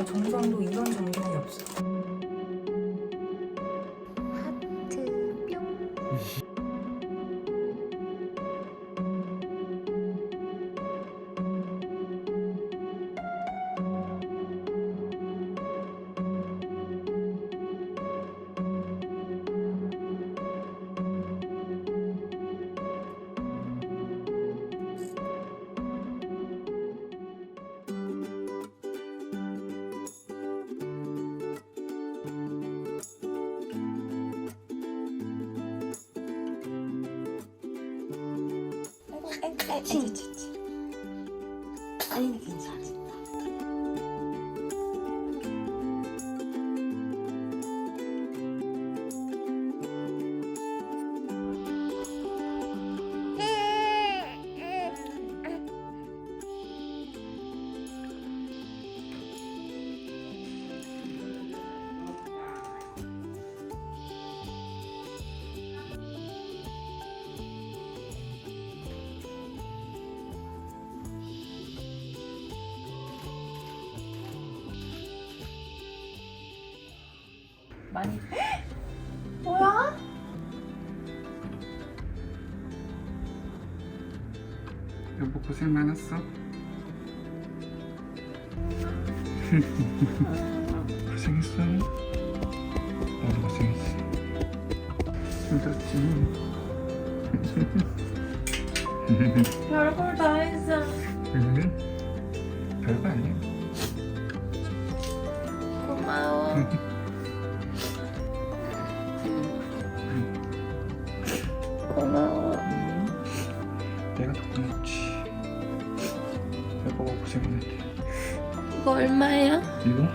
진짜 정성도 이런 정성이 없어. 하트 뿅. 아니 괜찮아. 많이 뭐야? 여보 고생 많았어. 고생했어. 나도 고생했어. 힘들었지. 별걸 다 했어. 별거 아니야. 고마워. 고마워. 내가 더 고맙지. 여보가 고생했는데. 이거 얼마야? 이거?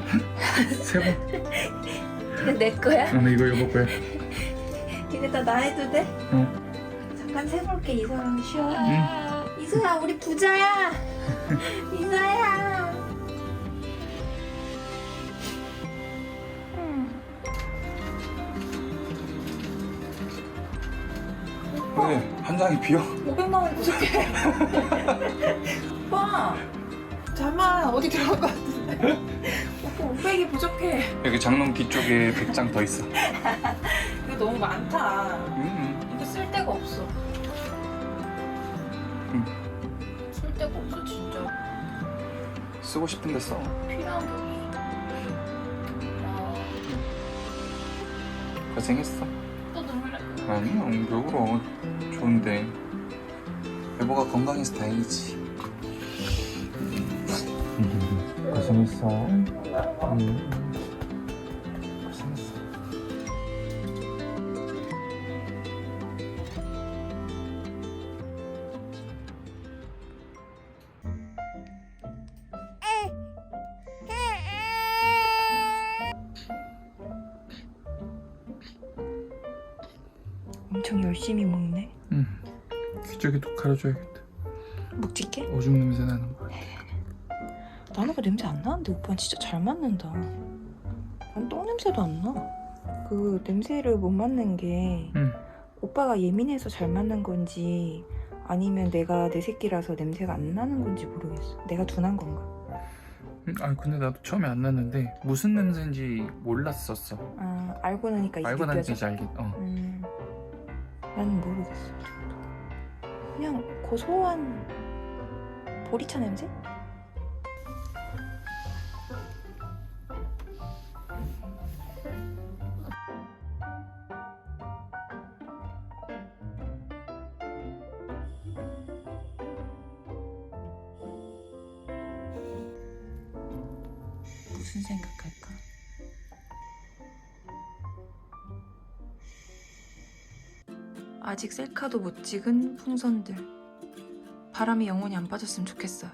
세 번. 이거 내 거야? 이거 여보 거야. 이거 다 나 해도 돼? 응. 잠깐 세볼게. 이서랑 쉬어. 응. 이서야 우리 부자야. 이서야. 왜? 한 장이 비어? 500만 원 부족해. 오빠 잠만 어디 들어간 것 같은데. 오빠 500이 부족해. 여기 장롱 뒤쪽에 100장 더 있어. 이거 너무 많다. 응. 이거 쓸 데가 없어. 쓸 데가 없어 진짜. 쓰고 싶은데 써. 필요한 게 없어. 고생했어. 또 눈물 날 거야. 아니야, 왜 울어? 좋은데. 여보가 건강해서 다행이지. 고생했어. 고생했어. 엄청 열심히 먹네. 응. 귀저귀도 갈아줘야겠다. 묵직해? 오줌 냄새 나는 거. 나는 그 냄새 안 나는데 오빠는 진짜 잘 맡는다. 난 똥 냄새도 안 나. 그 냄새를 못 맡는 게 응. 오빠가 예민해서 잘 맡는 건지 아니면 내가 내 새끼라서 냄새가 안 나는 건지 모르겠어. 내가 둔한 건가? 근데 나도 처음에 안 났는데 무슨 냄새인지 몰랐었어. 아 알고 나니까 이게 알고 느껴져? 나니까 이제 알겠. 나는 모르겠어. 그냥 고소한 보리차 냄새? 무슨 생각할까? 아직 셀카도 못 찍은 풍선들. 바람이 영원히 안 빠졌으면 좋겠어요.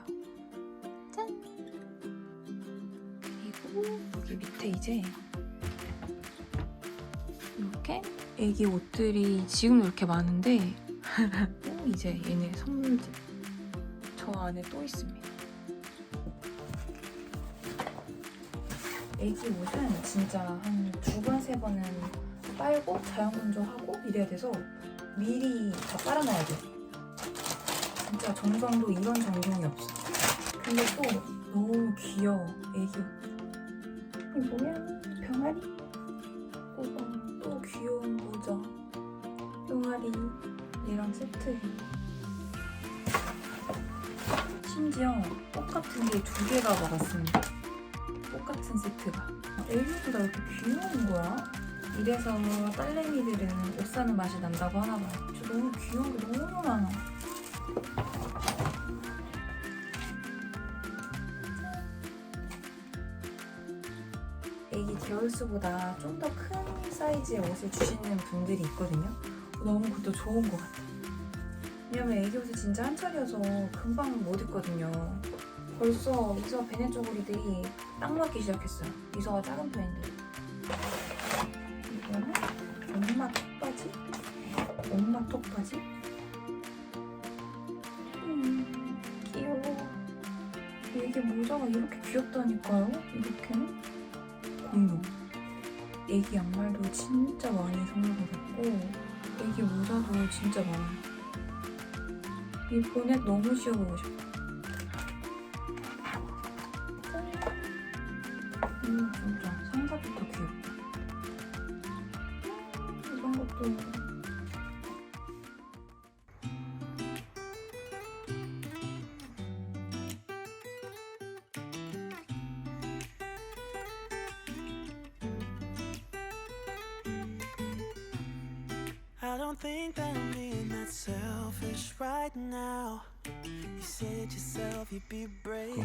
짠! 그리고 여기 밑에 이제 이렇게 애기 옷들이 지금도 이렇게 많은데 이제 얘네 선물들 저 안에 또 있습니다. 애기 옷은 진짜 한 2번, 3번은 빨고 자연건조하고 이래야 돼서 미리 다 빨아놔야 돼. 진짜 정성도 이런 정성이 없어. 근데 또 너무 귀여워, 애기 옷. 이 뭐야? 병아리? 우와, 또 귀여운 모자. 병아리 얘랑 세트해. 심지어 꽃 같은 게 2개가 먹었습니다. 꽃 같은 세트가. 애교보다 왜 이렇게 귀여운 거야? 이래서 딸내미들은 옷 사는 맛이 난다고 하나 봐요. 저 너무 귀여운 게 너무 많아. 애기 겨울수보다 좀 더 큰 사이즈의 옷을 주시는 분들이 있거든요. 너무 그것도 좋은 것 같아요. 왜냐면 애기 옷이 진짜 한철이어서 금방 못 입거든요. 벌써 이서 베네 쪼그리들이 딱 맞기 시작했어요. 이서가 작은 편인데. 이거는 엄마 턱바지? 엄마 턱바지? 귀여워. 이게 모자가 이렇게 귀엽다니까요? 이렇게. 공룡. 애기 양말도 진짜 많이 선물 받았고 애기 모자도 진짜 많아요. 이 보넷 너무 씌워보고 싶어. 진짜 상자부터 귀엽다. 이런 것도 I don't think that I'm being that selfish right now. You said yourself you'd be brave.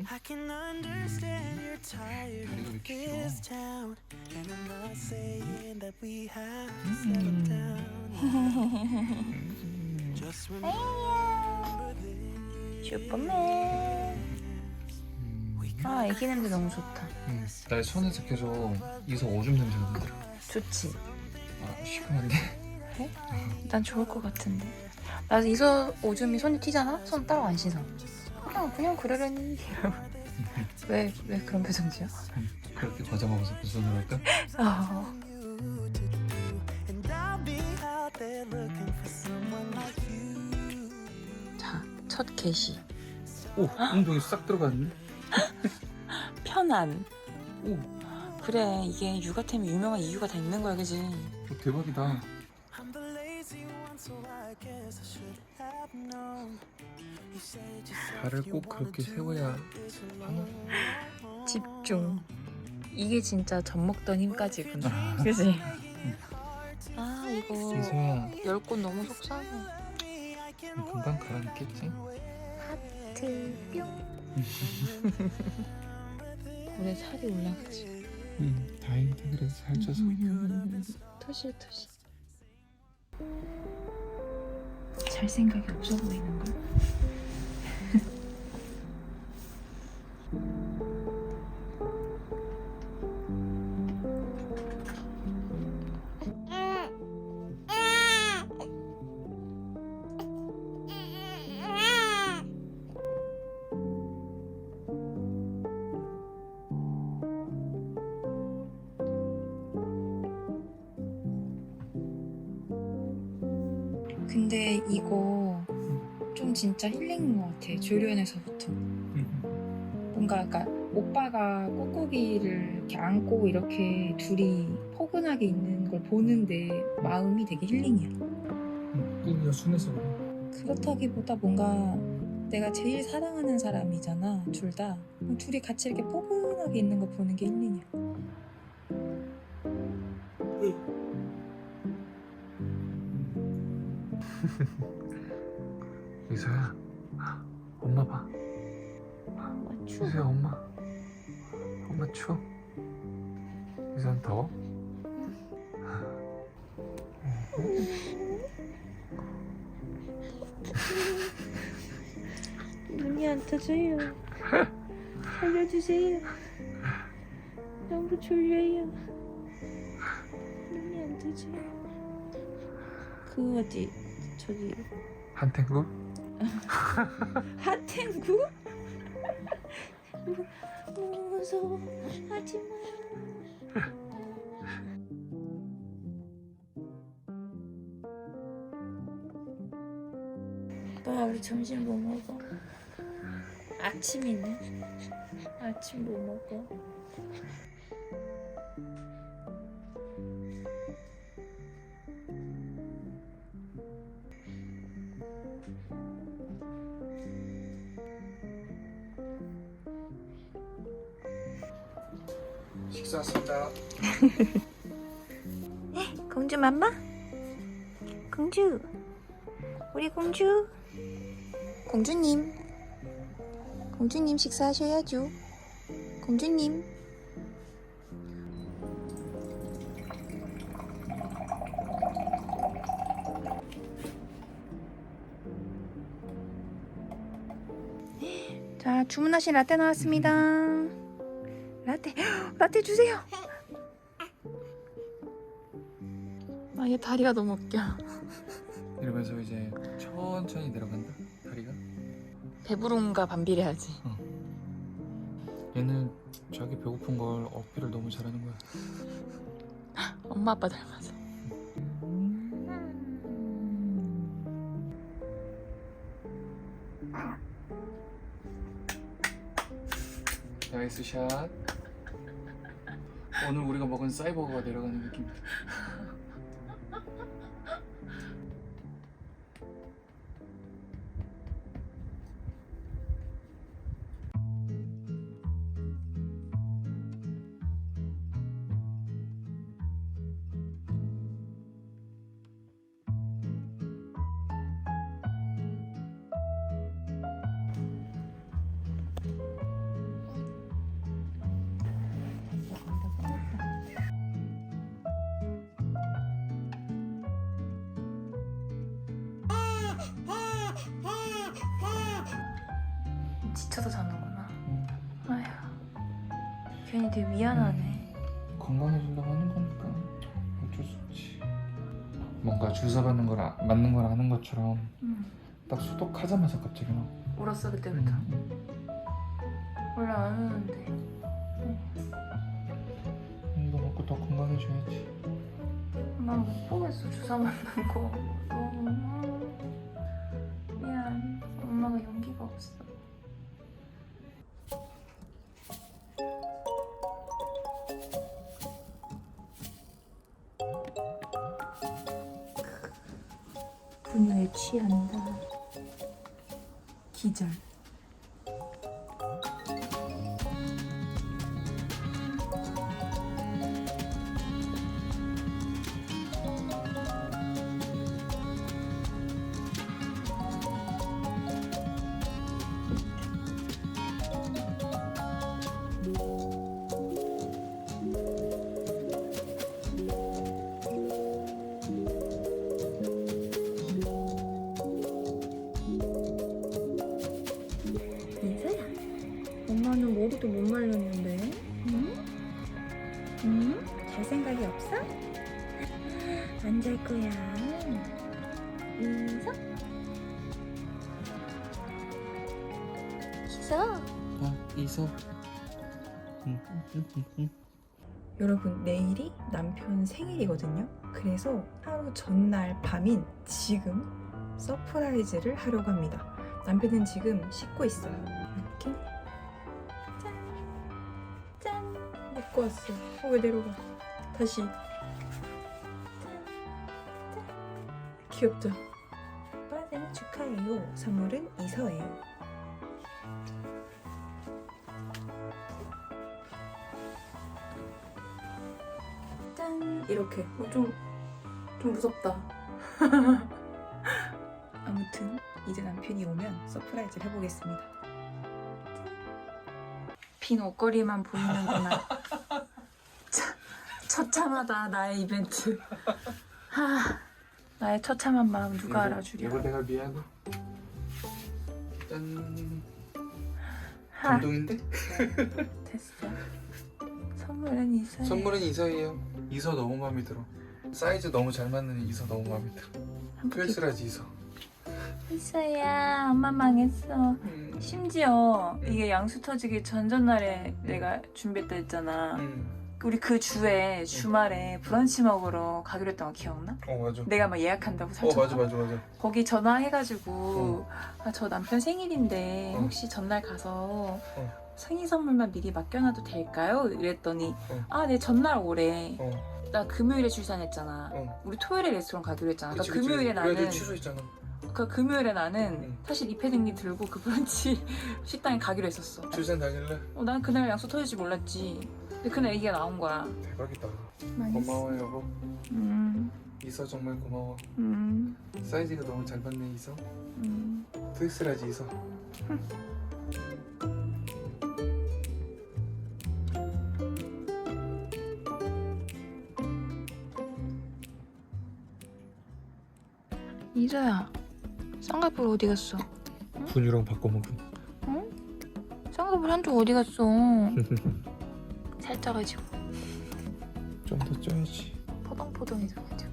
I can understand you're tired of this town, and I'm not saying that we have to settle down. Just remember this. 슈퍼맨. 아, 애기 냄새 너무 좋다. 날 손에서 계속 이서 오줌 냄새가 나더라. 좋지? 아, 시큼한데? 그래? 난 좋을 것 같은데. 나 이서 오줌이 손에 튀잖아? 손 따로 안 씻어. 그냥 그러려니. 왜 그런 표정이야? 그렇게 과자 먹어서 무슨 소리 할까? 자, 첫 개시. 오! 엉덩이 싹 들어갔는데? 편안. 오! 그래, 이게 육아템이 유명한 이유가 다 있는 거야, 그지? 오, 대박이다. 발을 꼭 그렇게 세워야 하나? 집중. 이게 진짜 젖 먹던 힘까지구나. 그지? 아, 이거 이서야, 10꽃 너무 속상해. 금방 가라앉겠지? 하트 뿅. 볼에 살이 올라가지. 다행이다. 그래서 살쪄서. 토실토실. 잘 생각이 없어 보이는걸? 근데 이거 좀 진짜 힐링인 것 같아. 조련에서부터. 뭔가 그러니까 오빠가 꾹꾹이를 이렇게 안고 이렇게 둘이 포근하게 있는 걸 보는데 마음이 되게 힐링이야. 꿈이야 순해서 그래. 그렇다기보다 뭔가 내가 제일 사랑하는 사람이잖아, 둘 다. 둘이 같이 이렇게 포근하게 있는 거 보는 게 힐링이야. 이서야, 엄마 봐. 이서야, 엄마 추워. 이서는 더워? 눈이 안 떠져요. 살려주세요. 너무 졸려요. 눈이 안 떠져요. 그 어디 저기 한탱구? 하텐구? 무서워. 하지마. 오빠 우리 점심 뭐 먹어? 아침이네. 아침 뭐 먹어? 식사했습니다. 공주 맘마? 공주. 우리 공주. 공주님. 공주님 식사하셔야죠. 공주님. 자, 주문하신 라떼 나왔습니다. 라떼, 라떼 주세요. 아, 얘 다리가 너무 웃겨. 이러면서 이제 천천히 내려간다. 다리가. 배부른가 반비례하지. 얘는 자기 배고픈 걸 어필을 너무 잘하는 거야. 엄마 아빠 닮아서. 나이스 샷. 오늘 우리가 먹은 사이버거가 내려가는 느낌. 지쳐서 자는구나. 아휴, 괜히 되게 미안하네. 건강해진다고 하는 거니까 어쩔 수 없지. 뭔가 주사 받는 거라 맞는 걸 아는 것처럼 딱 소독하자마자 갑자기 막 울었어 그때부터. 원래 안 우는데. 이거 먹고 더 건강해져야지. 난 못 보겠어 주사 맞는 거. 너무 미안. 엄마가 용기가 없어. 분유에 취한다. 기절. 인사야. 엄마는 머리도 못 말렸는데. 응? 응? 잘 생각이 없어? 안 잘 거야. 인사? 기서? 이소. 여러분, 내일이 남편 생일이거든요. 그래서 하루 전날 밤인 지금 서프라이즈를 하려고 합니다. 남편은 지금 씻고 있어요. 이렇게 짠! 짠! 먹고 왔어. 왜 내려가? 다시 짠! 짠! 귀엽죠? 오빠 생일 축하해요. 선물은 이서예요. 짠! 이렇게 좀 무섭다. 아무튼 이제 남편이 오면 서프라이즈를 해보겠습니다. 빈 옷걸이만 보이는구나. 처참하다 나의 이벤트. 나의 처참한 마음 누가 알아주랴. 이거 내가 미안해. 짠. 감동인데? 됐어. 선물은 이서야. 선물은 이서예요. 이서 너무 마음에 들어. 사이즈 너무 잘 맞는 이서 너무 마음에 들어. 클래스라지 이서. 이서야 엄마 망했어. 심지어 이게 양수 터지기 전전날에 내가 준비했다 했잖아. 우리 그 주에 주말에 브런치 먹으러 가기로 했던 거 기억나? 맞아. 내가 막 예약한다고 살짝 맞아. 거기 전화해가지고 아, 저 남편 생일인데 혹시 전날 가서 생일 선물만 미리 맡겨놔도 될까요? 이랬더니 아, 네 전날 오래. 나 금요일에 출산했잖아. 우리 토요일에 레스토랑 가기로 했잖아. 그러니까 금요일에 나는 취소했잖아. 그 금요일에 나는 사실 이 패딩 들고 그 브런치 식당에 가기로 했었어. 출산 당일날? 난 그날 약속 터질지 몰랐지. 근데 그날 얘기가 나온 거야. 대박이다. 많이 고마워 여보. 음, 이서 정말 고마워. 음, 사이즈가 너무 잘 맞네 이서. 음. 2X라지 이서. 이서야, 쌍꺼풀 어디 갔어? 분유랑 바꿔 먹은. 쌍꺼풀 한쪽 어디 갔어? 살쪄가지고 좀 더 쪄야지. 포동포동해져가지고.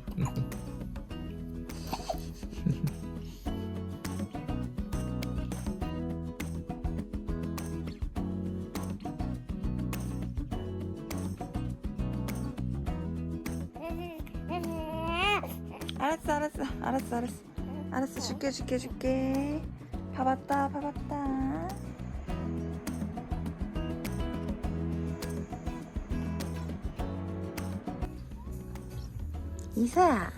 알았어. 줄게. 봐봤다. 이서야,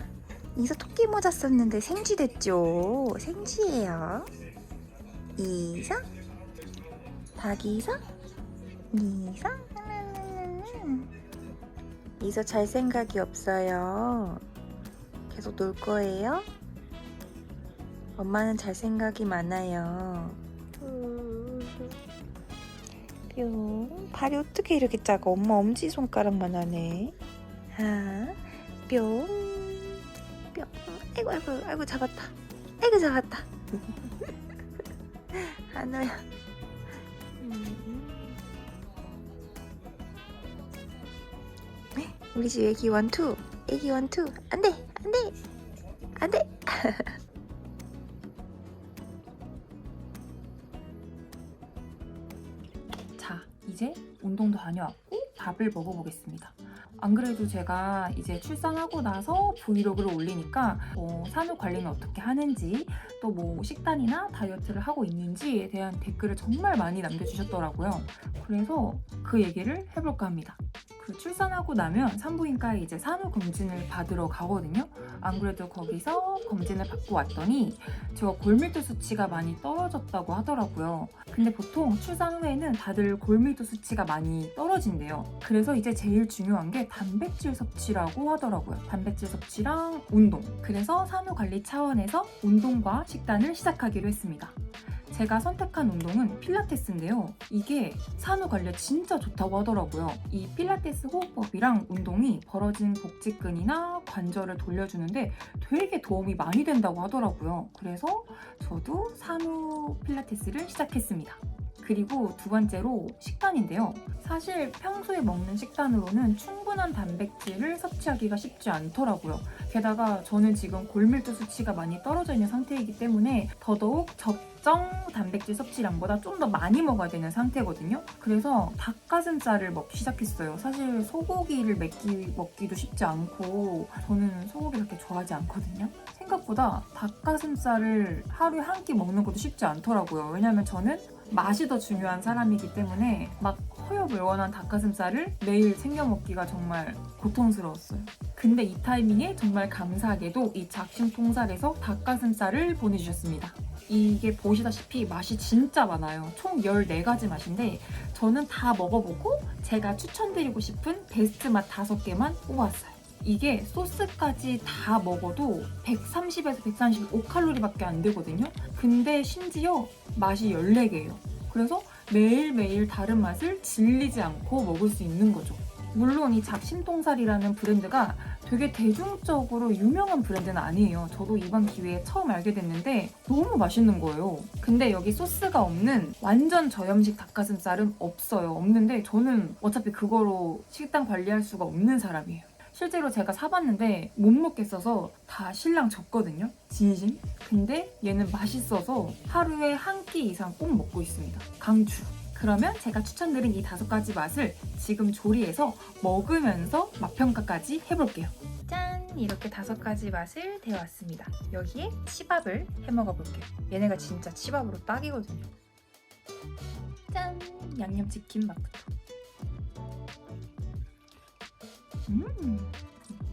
이서 토끼 모자 썼는데 생쥐 됐죠? 생쥐예요. 이서, 박이서, 이서. 이서 잘 생각이 없어요. 계속 놀 거예요? 엄마는 잘 생각이 많아요. 뿅. 발이 어떻게 이렇게 작아? 엄마 엄지손가락만 하네. 아, 뿅. 뿅. 아이고 잡았다. 한우야. 우리 집 애기 원투. 안돼. 자, 이제 운동도 다녀왔고 밥을 먹어보겠습니다. 안 그래도 제가 이제 출산하고 나서 브이로그를 올리니까 산후 관리는 어떻게 하는지 또 뭐 식단이나 다이어트를 하고 있는지에 대한 댓글을 정말 많이 남겨주셨더라고요. 그래서 그 얘기를 해볼까 합니다. 그 출산하고 나면 산부인과에 이제 산후 검진을 받으러 가거든요. 안 그래도 거기서 검진을 받고 왔더니 제가 골밀도 수치가 많이 떨어졌다고 하더라고요. 근데 보통 출산 후에는 다들 골밀도 수치가 많이 떨어진대요. 그래서 이제 제일 중요한 게 단백질 섭취라고 하더라고요. 단백질 섭취랑 운동. 그래서 산후 관리 차원에서 운동과 식단을 시작하기로 했습니다. 제가 선택한 운동은 필라테스인데요. 이게 산후 관리에 진짜 좋다고 하더라고요. 이 필라테스 호흡법이랑 운동이 벌어진 복직근이나 관절을 돌려주는데 되게 도움이 많이 된다고 하더라고요. 그래서 저도 산후 필라테스를 시작했습니다. 그리고 두 번째로 식단인데요. 사실 평소에 먹는 식단으로는 충분한 단백질을 섭취하기가 쉽지 않더라고요. 게다가 저는 지금 골밀도 수치가 많이 떨어져 있는 상태이기 때문에 더더욱 적정 단백질 섭취량보다 좀 더 많이 먹어야 되는 상태거든요. 그래서 닭가슴살을 먹기 시작했어요. 사실 소고기를 먹기도 쉽지 않고 저는 소고기를 그렇게 좋아하지 않거든요. 생각보다 닭가슴살을 하루에 한 끼 먹는 것도 쉽지 않더라고요. 왜냐면 저는 맛이 더 중요한 사람이기 때문에 막 허여멀건한 닭가슴살을 매일 챙겨 먹기가 정말 고통스러웠어요. 근데 이 타이밍에 정말 감사하게도 이 작심통살에서 닭가슴살을 보내주셨습니다. 이게 보시다시피 맛이 진짜 많아요. 총 14가지 맛인데 저는 다 먹어보고 제가 추천드리고 싶은 베스트 맛 5개만 뽑았어요. 이게 소스까지 다 먹어도 130에서 135칼로리밖에 안 되거든요. 근데 심지어 맛이 14개예요. 그래서 매일매일 다른 맛을 질리지 않고 먹을 수 있는 거죠. 물론 이 작심통살이라는 브랜드가 되게 대중적으로 유명한 브랜드는 아니에요. 저도 이번 기회에 처음 알게 됐는데 너무 맛있는 거예요. 근데 여기 소스가 없는 완전 저염식 닭가슴살은 없어요. 없는데 저는 어차피 그거로 식단 관리할 수가 없는 사람이에요. 실제로 제가 사봤는데 못 먹겠어서 다 신랑 줬거든요. 진심. 근데 얘는 맛있어서 하루에 한 끼 이상 꼭 먹고 있습니다. 강추. 그러면 제가 추천드린 이 5가지 맛을 지금 조리해서 먹으면서 맛평가까지 해볼게요. 짠! 이렇게 5가지 맛을 데워왔습니다. 여기에 치밥을 해 먹어볼게요. 얘네가 진짜 치밥으로 딱이거든요. 짠! 양념치킨 맛부터.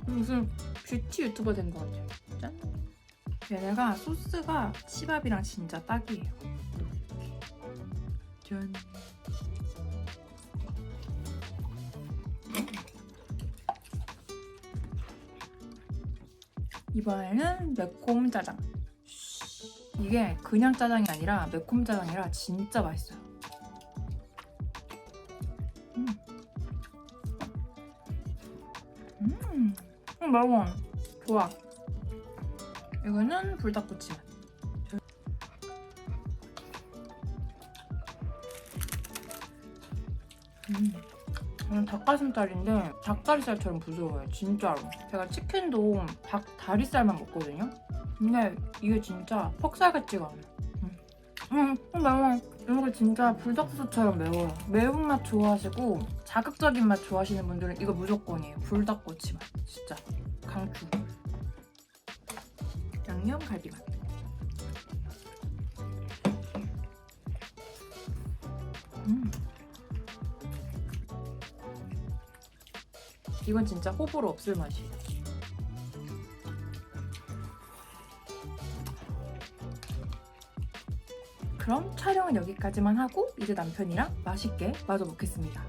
무슨 뷰티 유튜버 된 것 같아요. 짠! 얘네가 소스가 치밥이랑 진짜 딱이에요. 짠! 이번에는 매콤 짜장. 이게 그냥 짜장이 아니라 매콤 짜장이라 진짜 맛있어요. 매워. 좋아. 이거는 불닭꼬치 맛. 이건 닭가슴살인데 닭다리살처럼 부드러워요. 진짜로. 제가 치킨도 닭 다리살만 먹거든요. 근데 이게 진짜 퍽살 같지가 않아요. 매워. 이거 진짜 불닭소스처럼 매워요. 매운맛 좋아하시고 자극적인 맛 좋아하시는 분들은 이거 무조건이에요. 불닭꼬치 맛. 진짜 강추. 양념 갈비 맛. 이건 진짜 호불호 없을 맛이에요. 그럼 촬영은 여기까지만 하고 이제 남편이랑 맛있게 마저 먹겠습니다.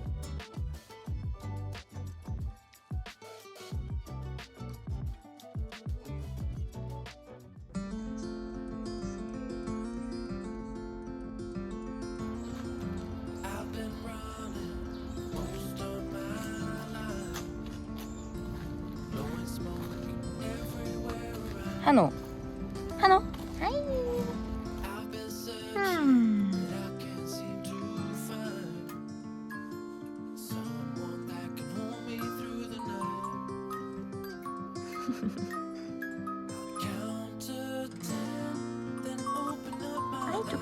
I've been running most of my life, blowing smoke everywhere around. 한호. 한호. I've been searching, but I can't seem to find someone that can hold me through the night. I'll count to 10, then open up my eyes.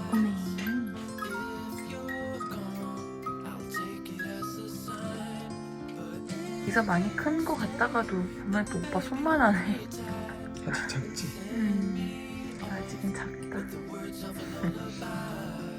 If you're gone, I'll take it as a sign. But 이가 많이 큰 거 같다가도 정말 또 오빠 손만 하네. 아직 작지? 아직은 작다. the words of a lullaby.